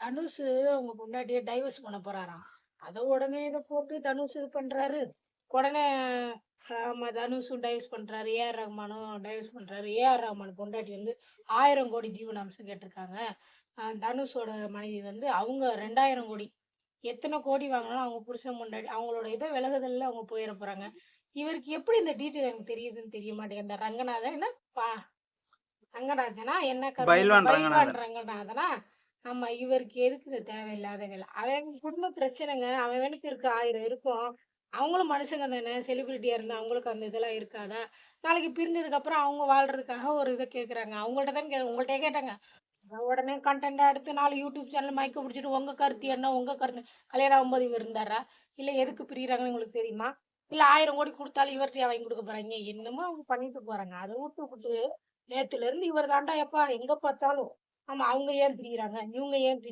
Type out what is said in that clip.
தனுஷு அவங்க பொண்டாட்டிய டைவர்ஸ் பண்ண போறாராம். அத உடனே இத போட்டு தனுஷ் இது பண்றாரு. உடனே ஆமா தனுஷும் டைவர்ஸ் பண்றாரு. ஏ.ஆர். ரகுமானும் டைவர்ஸ் பண்றாரு. ஏ.ஆர். ரகுமான் பொண்டாட்டி வந்து 1000 கோடி ஜீவனாம்சம் கேட்டிருக்காங்க. தனுஷோட மனைவி வந்து அவங்க 2000 கோடி. எத்தன கோடி வாங்கினாலும் அவங்க புருஷன் பொண்டாட்டி அவங்களோட இத விலகுதல்ல அவங்க போயிற போறாங்க. இவருக்கு எப்படி இந்த டீட்டெயில் எனக்கு தெரியுதுன்னு தெரிய மாட்டேங்குது. அந்த ரங்கநாதன் என்ன பா ரங்கராஜனா? என்ன பைல்வான் பைல்வான் ரங்கநாதன். ரங்கநாதனா? ஆமா. இவருக்கு எதுக்கு இது தேவையில்லாத வேலை? அவன் குடும்ப பிரச்சனைங்க. அவனுக்கு இருக்கு 1000 இருக்கும். அவங்களும் மனுஷங்க தானே! செலிபிரிட்டியா இருந்தா அவங்களுக்கு அந்த இதெல்லாம் இருக்காதா? நாளைக்கு பிரிஞ்சதுக்கப்புறம் அவங்க வாழ்றதுக்காக ஒரு இத கேட்குறாங்க. அவங்கள்ட்ட தான் உங்கள்ட்டயே கேட்டாங்க. உடனே கன்டென்ட்டா எடுத்து 4 யூடியூப் சேனல் மைக்க புடிச்சுட்டு உங்க கருத்து என்ன? உங்க கருத்து கல்யாணம் ஆகும்போது இவர் இருந்தாரா? இல்ல எதுக்கு பிரியிறாங்கன்னு உங்களுக்கு தெரியுமா? இல்ல 1000 கோடி குடுத்தாலும் இவர்ட்டயா வாங்கி குடுக்க போறாய்ங்க? என்னமோ அவங்க பண்ணிட்டு போறாங்க. அத வுட்டுப்புட்டு நேத்துலருந்து இவர் தான்டா எப்பா எங்க பார்த்தாலும். ஆமா அவங்க ஏன் பிரியிறாங்க? இவங்க ஏன்